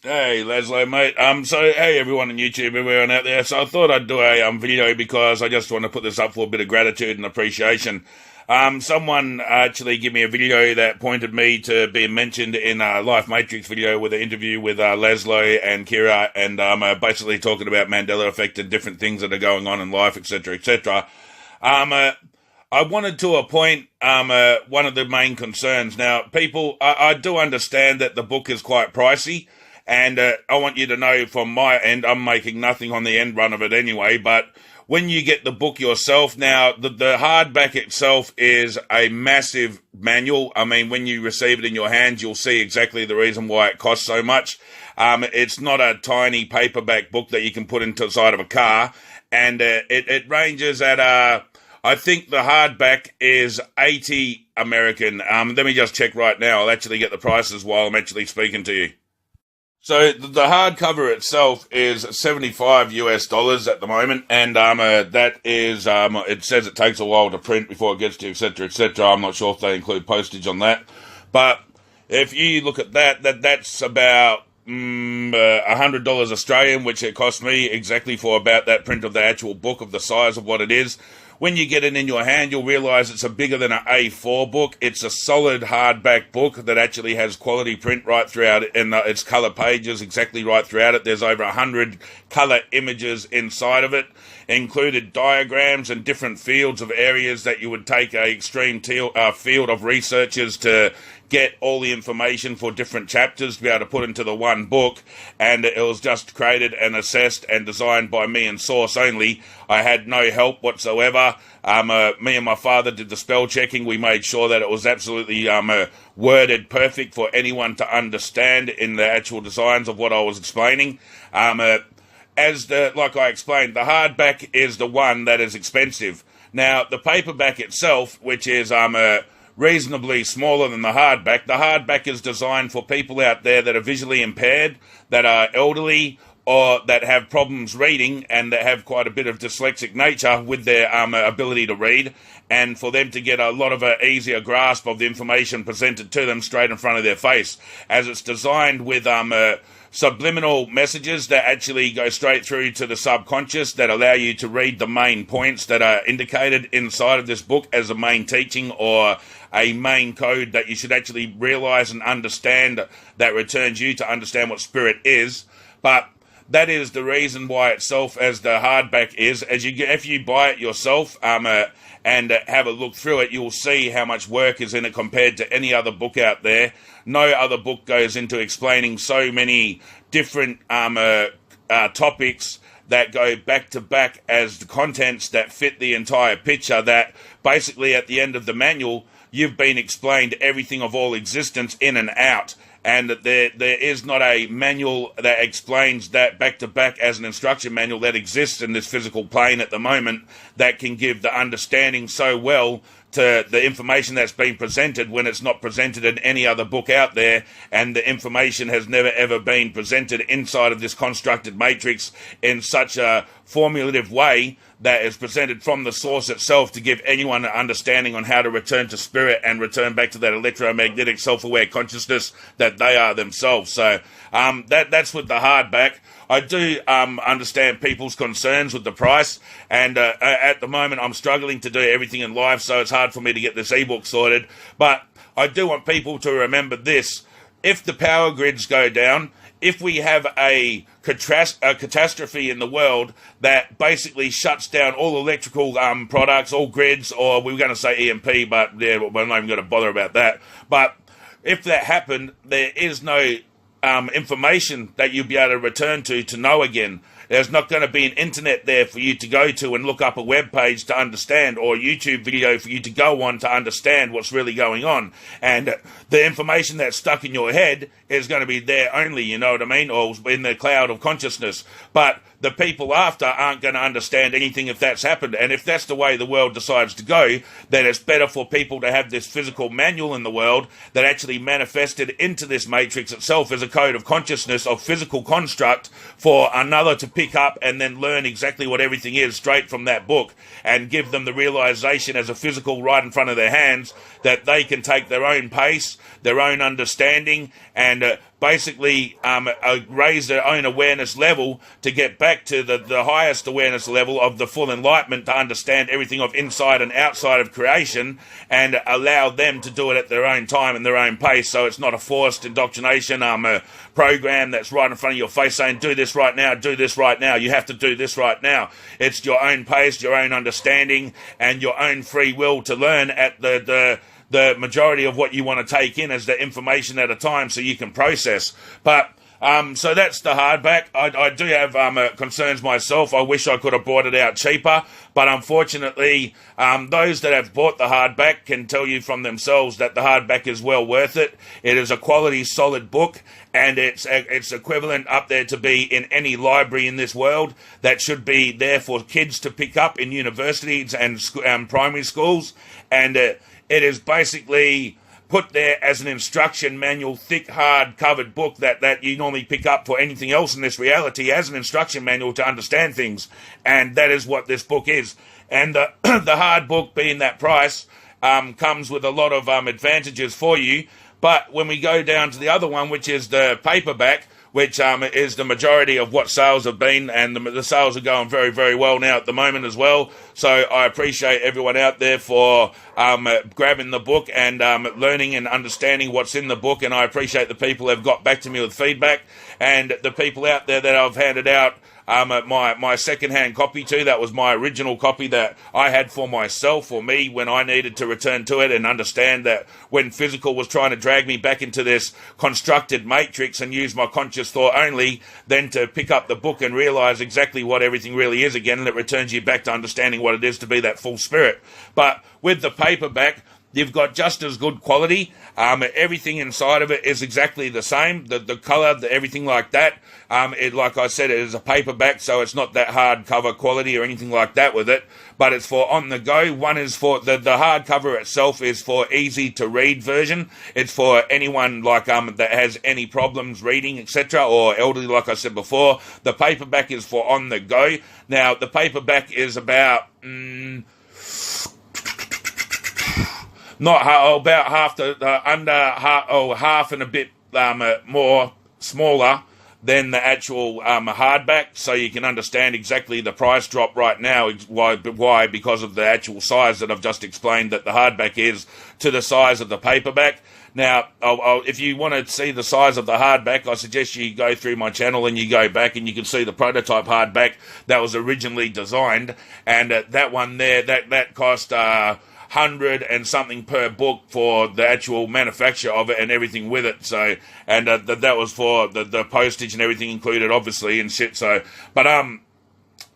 Hey, Lazlow, mate. Hey, everyone on YouTube, everyone out there. So I thought I'd do a video because I just want to put this up for a bit of gratitude and appreciation. Someone actually gave me a video that pointed me to being mentioned in a Life Matrix video with an interview with Lazlow and Kira, and basically talking about Mandela effect and different things that are going on in life, etc., etc. I wanted to appoint one of the main concerns. Now, people, I do understand that the book is quite pricey. And I want you to know from my end, I'm making nothing on the end run of it anyway, but when you get the book yourself, now the hardback itself is a massive manual. I mean, when you receive it in your hands, you'll see exactly the reason why it costs so much. It's not a tiny paperback book that you can put into the side of a car, and it ranges at I think the hardback is 80 American. Let me just check right now. I'll actually get the prices while I'm actually speaking to you. So the hardcover itself is $75 at the moment, and that is it says it takes a while to print before it gets to you, etc., etc. I'm not sure if they include postage on that, but if you look at that's about $100 Australian, which it cost me exactly for about that print of the actual book of the size of what it is. When you get it in your hand, you'll realize it's a bigger than an A4 book. It's a solid hardback book that actually has quality print right throughout it, and its color pages exactly right throughout it. There's over 100 color images inside of it, included diagrams and different fields of areas that you would take a extreme field of researchers to get all the information for different chapters to be able to put into the one book. And it was just created and assessed and designed by me and Source only. I had no help whatsoever. Me and my father did the spell checking. We made sure that it was absolutely worded perfect for anyone to understand in the actual designs of what I was explaining. Like I explained, the hardback is the one that is expensive. Now, the paperback itself, which is reasonably smaller than the hardback is designed for people out there that are visually impaired, that are elderly, or that have problems reading and that have quite a bit of dyslexic nature with their ability to read, and for them to get a lot of an easier grasp of the information presented to them straight in front of their face, as it's designed with subliminal messages that actually go straight through to the subconscious that allow you to read the main points that are indicated inside of this book as a main teaching or a main code that you should actually realize and understand, that returns you to understand what spirit is. But that is the reason why itself as the hardback is. If you buy it yourself and have a look through it, you'll see how much work is in it compared to any other book out there. No other book goes into explaining so many different topics that go back to back as the contents that fit the entire picture, that basically at the end of the manual you've been explained everything of all existence in and out, and that there is not a manual that explains that back to back as an instruction manual that exists in this physical plane at the moment that can give the understanding so well to the information that's been presented when it's not presented in any other book out there, and the information has never ever been presented inside of this constructed matrix in such a formulative way that is presented from the source itself to give anyone an understanding on how to return to spirit and return back to that electromagnetic self-aware consciousness that they are themselves. So that's with the hardback. I do understand people's concerns with the price, and at the moment I'm struggling to do everything in life, so it's hard for me to get this ebook sorted. But I do want people to remember this: if the power grids go down, if we have a catastrophe in the world that basically shuts down all electrical products, all grids, or we were going to say EMP, but yeah, we're not even going to bother about that. But if that happened, there is no information that you'll be able to return to know again. There's not going to be an internet there for you to go to and look up a web page to understand, or a YouTube video for you to go on to understand what's really going on. And the information that's stuck in your head is going to be there only, you know what I mean, or in the cloud of consciousness. But the people after aren't going to understand anything if that's happened. And if that's the way the world decides to go, then it's better for people to have this physical manual in the world that actually manifested into this matrix itself as a code of consciousness of physical construct for another to pick up and then learn exactly what everything is straight from that book, and give them the realization as a physical right in front of their hands that they can take their own pace, their own understanding, and basically raise their own awareness level to get back to the highest awareness level of the full enlightenment, to understand everything of inside and outside of creation, and allow them to do it at their own time and their own pace. So it's not a forced indoctrination program that's right in front of your face saying, do this right now, do this right now, you have to do this right now. It's your own pace, your own understanding, and your own free will to learn at the majority of what you want to take in as the information at a time, so you can process. But so that's the hardback. I do have concerns myself. I wish I could have bought it out cheaper, but unfortunately, those that have bought the hardback can tell you from themselves that the hardback is well worth it. It is a quality, solid book, and it's equivalent up there to be in any library in this world. That should be there for kids to pick up in universities and primary schools, and it is basically put there as an instruction manual, thick, hard covered book that you normally pick up for anything else in this reality, as an instruction manual to understand things. And that is what this book is. And the hard book, being that price, comes with a lot of advantages for you. But when we go down to the other one, which is the paperback, which is the majority of what sales have been, and the sales are going very, very well now at the moment as well. So I appreciate everyone out there for grabbing the book and learning and understanding what's in the book, and I appreciate the people who have got back to me with feedback, and the people out there that I've handed out my second-hand copy to. That was my original copy that I had for myself, for me, when I needed to return to it and understand that when physical was trying to drag me back into this constructed matrix and use my conscious thought only, then to pick up the book and realize exactly what everything really is again, and it returns you back to understanding what it is to be that full spirit. But with the paperback, you've got just as good quality. Everything inside of it is exactly the same. The colour, everything like that. Like I said, it is a paperback, so it's not that hardcover quality or anything like that with it. But it's for on the go. One is for the hardcover itself is for easy to read version. It's for anyone like that has any problems reading, etc., or elderly, like I said before. The paperback is for on the go. Now the paperback is about about half half and a bit more smaller than the actual hardback, so you can understand exactly the price drop right now. Why? Because of the actual size that I've just explained that the hardback is to the size of the paperback. Now, if you want to see the size of the hardback, I suggest you go through my channel and you go back and you can see the prototype hardback that was originally designed, and that one there, that cost $100 and something per book for the actual manufacture of it and everything with it. So, and that was for the postage and everything included, obviously, and shit. So, but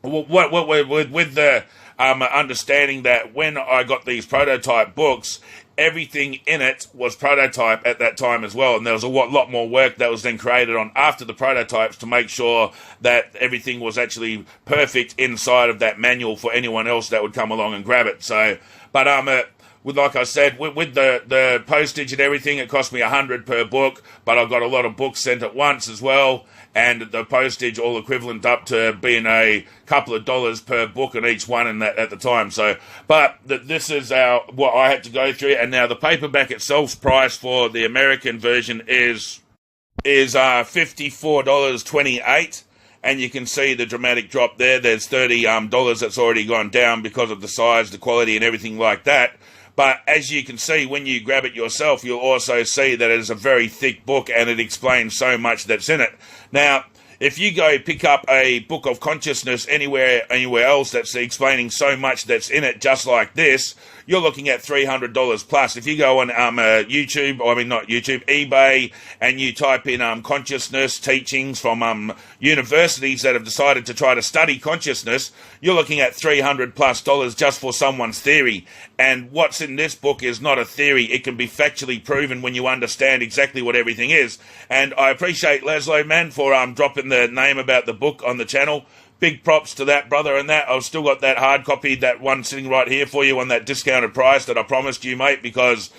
with the understanding that when I got these prototype books, everything in it was prototype at that time as well, and there was a lot more work that was then created on after the prototypes to make sure that everything was actually perfect inside of that manual for anyone else that would come along and grab it. So, but like I said, with the postage and everything, it cost me $100 per book, but I got a lot of books sent at once as well, and the postage all equivalent up to being a couple of dollars per book in each one in that at the time. So, but this is what I had to go through, and now the paperback itself's price for the American version is $54.28. And you can see the dramatic drop there. There's $30 that's already gone down because of the size, the quality, and everything like that. But as you can see, when you grab it yourself, you'll also see that it is a very thick book and it explains so much that's in it. Now, if you go pick up a book of consciousness anywhere else that's explaining so much that's in it just like this, you're looking at $300 plus. If you go on eBay, and you type in consciousness teachings from universities that have decided to try to study consciousness, you're looking at $300 plus just for someone's theory. And what's in this book is not a theory. It can be factually proven when you understand exactly what everything is. And I appreciate Lazlow, man, for dropping the name about the book on the channel. big props to that, brother, and that. I've still got that hard copy, that one sitting right here for you on that discounted price that I promised you, mate, because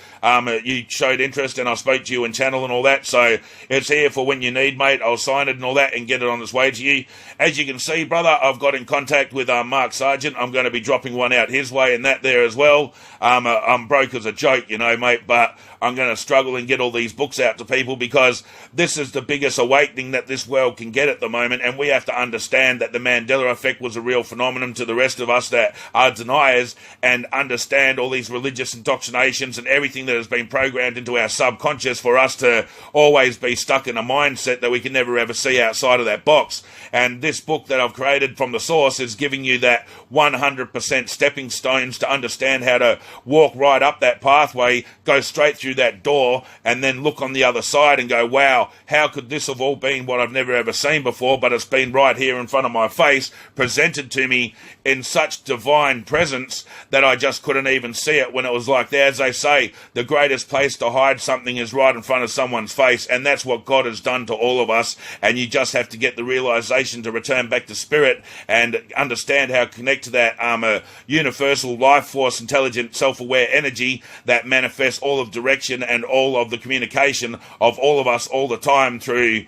you showed interest and I spoke to you in channel and all that. So it's here for when you need, mate. I'll sign it and all that and get it on its way to you. As you can see, brother, I've got in contact with Mark Sargent. I'm going to be dropping one out his way and that there as well. I'm broke as a joke, you know, mate, but I'm going to struggle and get all these books out to people because this is the biggest awakening that this world can get at the moment, and we have to understand that the Mandela effect was a real phenomenon to the rest of us that are deniers, and understand all these religious indoctrinations and everything that has been programmed into our subconscious for us to always be stuck in a mindset that we can never ever see outside of that box. And this book that I've created from the source is giving you that 100% stepping stones to understand how to walk right up that pathway, go straight through that door, and then look on the other side and go, wow, how could this have all been what I've never ever seen before, but it's been right here in front of my face, presented to me in such divine presence that I just couldn't even see it when it was like that. As they say, the greatest place to hide something is right in front of someone's face, and that's what God has done to all of us. And you just have to get the realization to return back to spirit and understand how to connect to that universal life force, intelligent, self-aware energy that manifests all of direction and all of the communication of all of us all the time through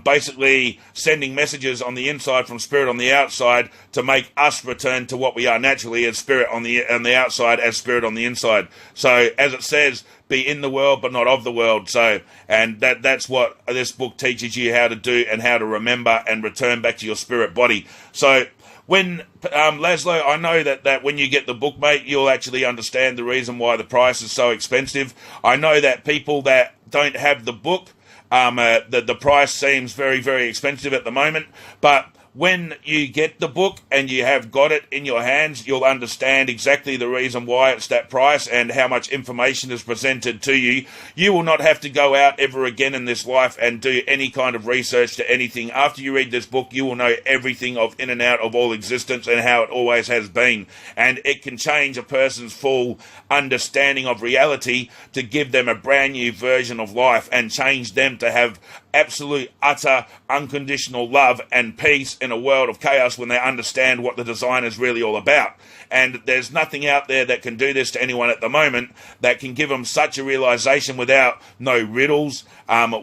basically sending messages on the inside from spirit on the outside to make us return to what we are naturally as spirit on the outside, as spirit on the inside. So as it says, be in the world but not of the world. So, and that's what this book teaches you how to do and how to remember and return back to your spirit body. So when Lazlow, I know that when you get the book, mate, you'll actually understand the reason why the price is so expensive. I know that people that don't have the book, the price seems very, very expensive at the moment, but when you get the book and you have got it in your hands, you'll understand exactly the reason why it's that price and how much information is presented to you. You will not have to go out ever again in this life and do any kind of research to anything. After you read this book, you will know everything of in and out of all existence and how it always has been. And it can change a person's full understanding of reality to give them a brand new version of life and change them to have absolute, utter, unconditional love and peace in a world of chaos when they understand what the design is really all about. And there's nothing out there that can do this to anyone at the moment that can give them such a realization without no riddles,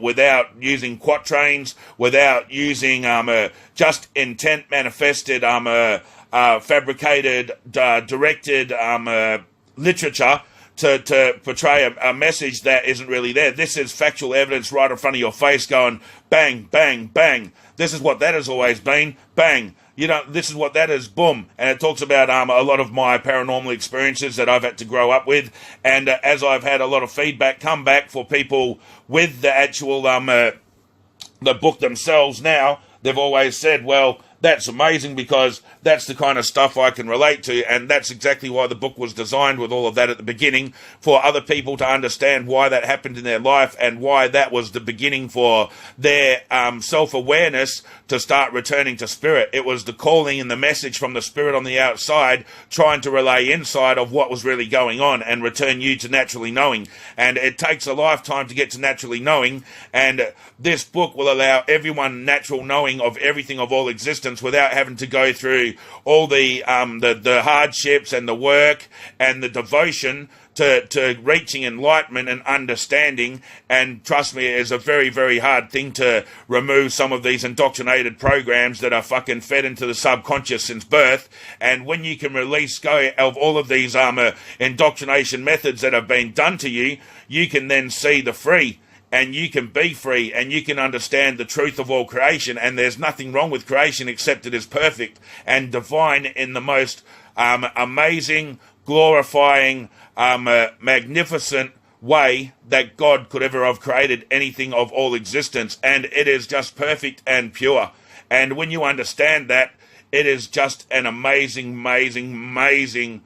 without using quatrains, without using just intent manifested, fabricated, directed literature to portray a message that isn't really there. This is factual evidence right in front of your face going, bang, bang, bang. This is what that has always been, bang. You know, this is what that is, boom. And it talks about a lot of my paranormal experiences that I've had to grow up with. And as I've had a lot of feedback come back for people with the actual, the book themselves now, they've always said, well, that's amazing because that's the kind of stuff I can relate to, and that's exactly why the book was designed with all of that at the beginning, for other people to understand why that happened in their life and why that was the beginning for their self-awareness to start returning to spirit. It was the calling and the message from the spirit on the outside trying to relay inside of what was really going on and return you to naturally knowing. And it takes a lifetime to get to naturally knowing, and this book will allow everyone natural knowing of everything of all existence without having to go through all the hardships and the work and the devotion to reaching enlightenment and understanding. And trust me, it is a very, very hard thing to remove some of these indoctrinated programs that are fucking fed into the subconscious since birth. And when you can release go of all of these indoctrination methods that have been done to you, you can then see the free. And you can be free, and you can understand the truth of all creation, and there's nothing wrong with creation except it is perfect and divine in the most amazing, glorifying, magnificent way that God could ever have created anything of all existence, and it is just perfect and pure. And when you understand that, it is just an amazing, amazing, amazing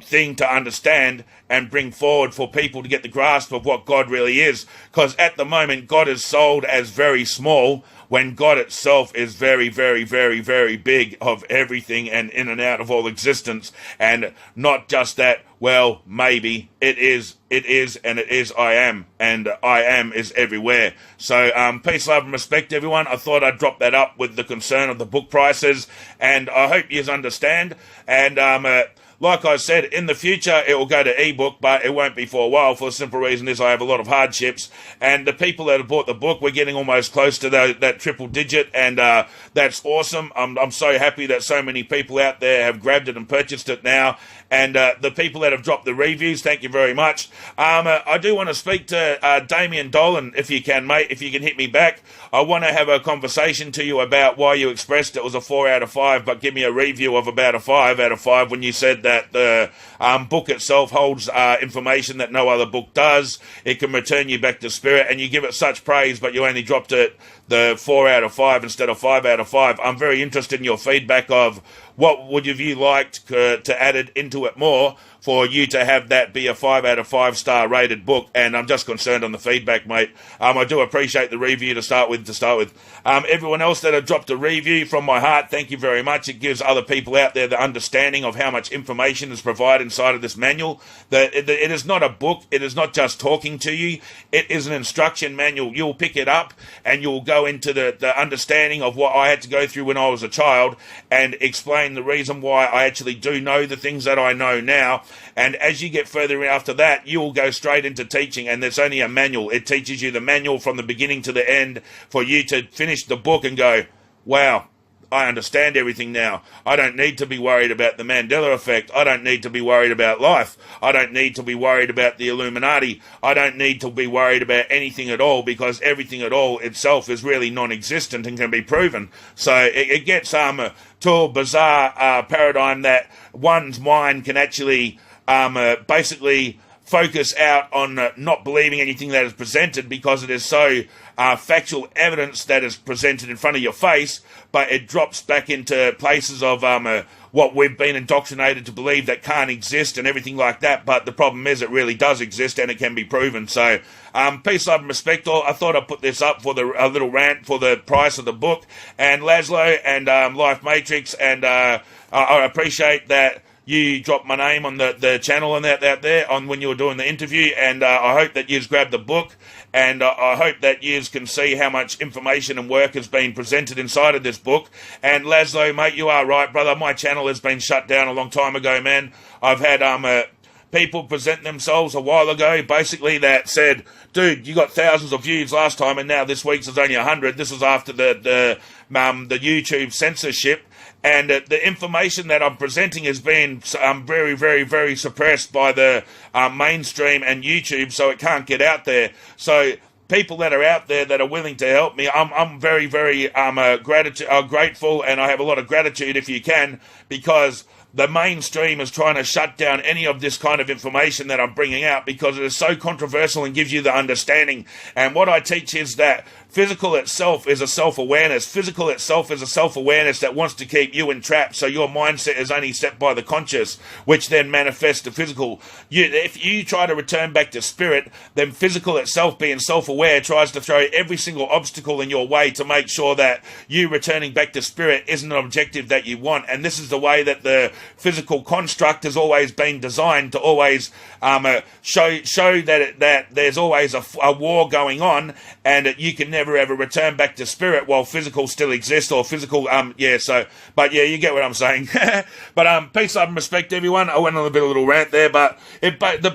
thing to understand and bring forward for people to get the grasp of what God really is. Because at the moment, God is sold as very small when God itself is very, very, very, very big of everything and in and out of all existence. And not just that, Well, maybe it is, and it is I am, and I am is everywhere. So, peace, love, and respect, everyone. I thought I'd drop that up with the concern of the book prices, and I hope you understand. And like I said, in the future it will go to ebook, but it won't be for a while, for the simple reason is I have a lot of hardships, and the people that have bought the book, we're getting almost close to that triple digit, and that's awesome. I'm so happy that so many people out there have grabbed it and purchased it now. And the people that have dropped the reviews, thank you very much. I do want to speak to Damien Dolan, if you can, mate, if you can hit me back. I want to have a conversation to you about why you expressed it was a 4 out of 5, but give me a review of about a 5 out of 5 when you said that the book itself holds information that no other book does. It can return you back to spirit, and you give it such praise, but you only dropped it the 4 out of 5 instead of 5 out of 5. I'm very interested in your feedback of what would you liked to add it into it more for you to have that be a 5 out of 5 star rated book, and I'm just concerned on the feedback, mate. I do appreciate the review to start with. Everyone else that have dropped a review, from my heart, thank you very much. It gives other people out there the understanding of how much information is provided inside of this manual. That it is not a book, it is not just talking to you, it is an instruction manual. You'll pick it up and you'll go into the understanding of what I had to go through when I was a child, and explain the reason why I actually do know the things that I know now. And as you get further after that, you'll go straight into teaching, and there's only a manual. It teaches you the manual from the beginning to the end for you to finish the book and go, wow, I understand everything now. I don't need to be worried about the Mandela effect. I don't need to be worried about life. I don't need to be worried about the Illuminati. I don't need to be worried about anything at all, because everything at all itself is really non-existent and can be proven. So it gets to a bizarre paradigm that one's mind can actually basically focus out on not believing anything that is presented, because it is so factual evidence that is presented in front of your face, but it drops back into places of what we've been indoctrinated to believe that can't exist and everything like that. But the problem is it really does exist, and it can be proven. So peace, love, and respect all. I thought I'd put this up for a little rant for the price of the book, and Lazlow and Life Matrix, and I appreciate that you dropped my name on the channel and that there on when you were doing the interview, and I hope that you've grabbed the book, and I hope that you can see how much information and work has been presented inside of this book. And Lazlow, mate, you are right, brother. My channel has been shut down a long time ago, man. I've had people present themselves a while ago, basically, that said, dude, you got thousands of views last time, and now this week's is only 100. This was after the YouTube censorship. And the information that I'm presenting has been very, very, very suppressed by the mainstream and YouTube, so it can't get out there. So people that are out there that are willing to help me, I'm very, very grateful, and I have a lot of gratitude, if you can, because the mainstream is trying to shut down any of this kind of information that I'm bringing out, because it is so controversial and gives you the understanding. And what I teach is that physical itself is a self-awareness. Physical itself is a self-awareness that wants to keep you entrapped, so your mindset is only set by the conscious, which then manifests the physical. If you try to return back to spirit, then physical itself, being self-aware, tries to throw every single obstacle in your way to make sure that you returning back to spirit isn't an objective that you want. And this is the way that the physical construct has always been designed, to always show that there's always a war going on, and you can never ever return back to spirit while physical still exists, or physical but you get what I'm saying. But peace, love, and respect, everyone. I went on a little rant there, but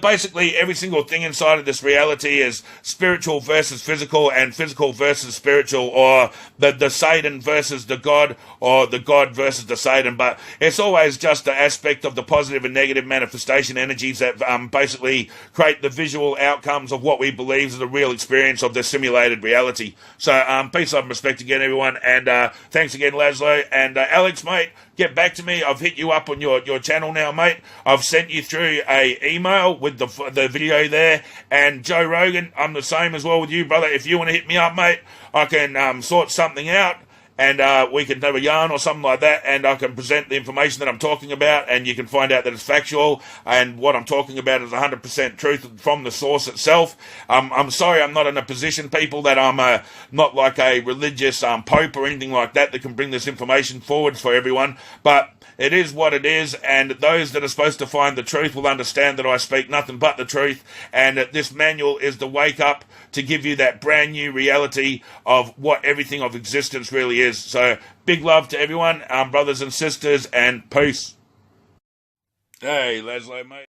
basically every single thing inside of this reality is spiritual versus physical, and physical versus spiritual, or the Satan versus the God, or the God versus the Satan. But it's always just the aspect of the positive and negative manifestation energies that basically create the visual outcomes of what we believe is the real experience of the simulated reality. So peace, love, and respect again, everyone, and thanks again, Lazlow. And Alex, mate, get back to me. I've hit you up on your channel now, mate. I've sent you through a email with the video there. And Joe Rogan, I'm the same as well with you, brother. If you want to hit me up, mate, I can sort something out, and we can have a yarn or something like that, and I can present the information that I'm talking about, and you can find out that it's factual, and what I'm talking about is 100% truth from the source itself. I'm sorry I'm not in a position, people, that I'm not like a religious pope or anything like that can bring this information forward for everyone, but It is what it is, and those that are supposed to find the truth will understand that I speak nothing but the truth, and that this manual is the wake up to give you that brand new reality of what everything of existence really is. So big love to everyone, brothers and sisters, and peace. Hey, Lazlow, mate.